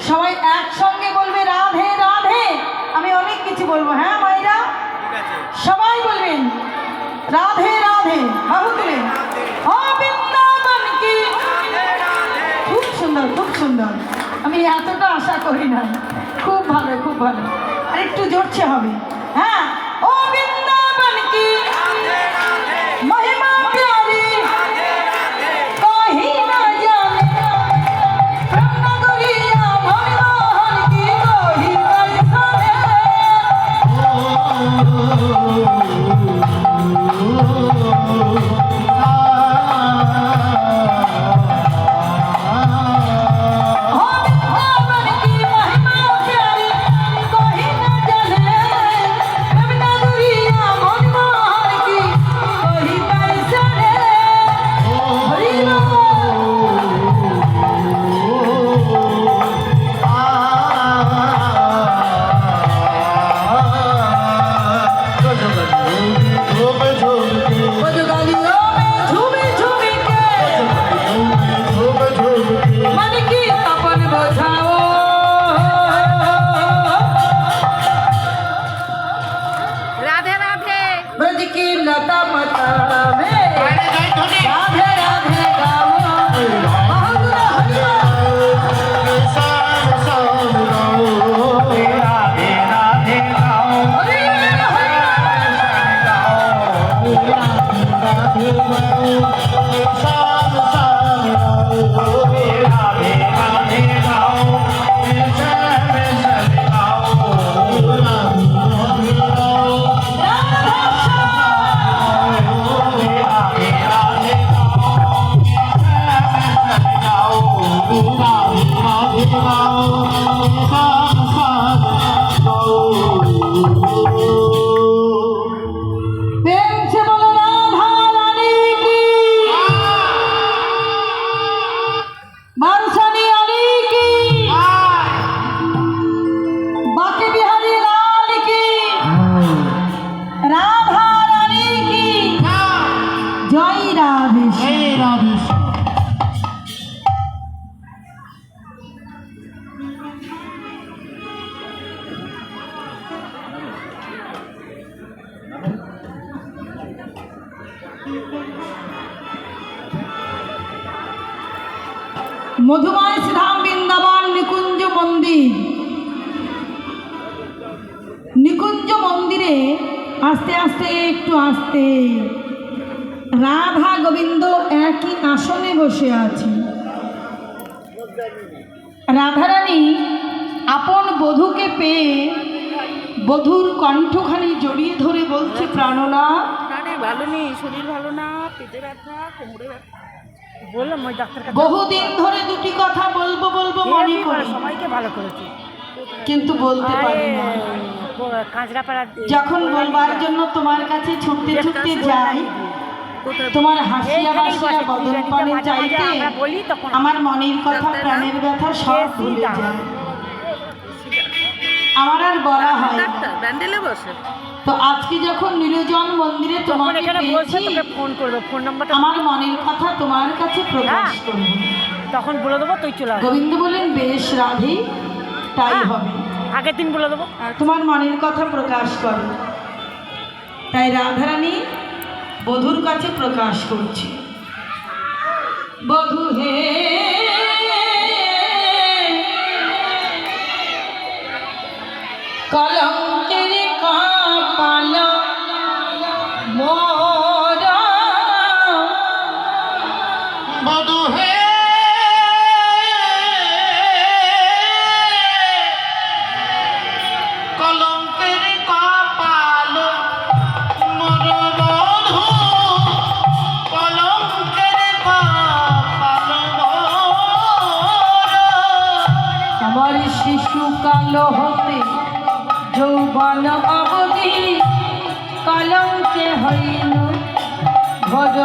সবাই একসঙ্গে বলবে রাধে রাধে। আমি অনেক কিছু বলবো, হ্যাঁ মাইরা সবাই বলবেন রাধে রাধে। বাহু তুলে ও বৃন্দাবন কি। খুব সুন্দর, খুব সুন্দর। আমি এতটা আশা করি না। খুব ভালো, খুব ভালো। আর একটু জোরছে হবে। হ্যাঁ, ও বৃন্দাবন কি महिमा प्यारी कहीं ना जाने ब्रह्मगुरिया मनमोहन की कोई कैसा मधुमय श्रीधाम बृंदावन निकुंज मंदिर। निकुंज मंदिरे आस्ते आस्ते एकटू आस्ते राधा गोविंद एक ही आसने बसे आछे। राधा रानी आपन बधूके पेये बधूर कण्ठखानी जड़िए धरे बोलছে प्राणनाथ ভালো নেই, শরীর ভালো না, পেটে ব্যথা, কোমরে ব্যথা। বললাম ওই ডাক্তার কাছে বহুদিন ধরে দুটি কথা বলবো বলবো মনে করে সবাইকে ভালো করেছে, কিন্তু বলতে পারি না। কাঁচরাপাড়া যখন বলবার জন্য তোমার কাছে ছুটতে ছুটতে যাই, তোমার হাসিয়া বাসিয়া বদন পানে চাইতে আমার মনের কথা প্রাণের ব্যথা সব ভুলে যায়। আমার আর বলা হয় ব্যান্ডেলে বসে। তো আজকে যখন নিরঞ্জন মন্দিরে তোমাকে পেয়েছি, ফোন করবো, ফোন নাম্বারটা আমার মনের কথা তোমার কাছে প্রকাশ করব। তখন বলে দেবো, তুই চলে আসবি। গোবিন্দ বলেন বেশ রাধে, তাই হবে। আগের দিন বলে দেবো, তোমার মনের কথা প্রকাশ করো। তাই রাধারানী বধূর কাছে প্রকাশ করছি। বধূ হে কলঙ্কের কপাল মোরা, বধূ হে কলঙ্কের কপাল মোর, বধূ কলঙ্কের কপাল মোর। আমার শিশুকাল হতে যৌবন অবধি কলঙ্কে হইল ঘর।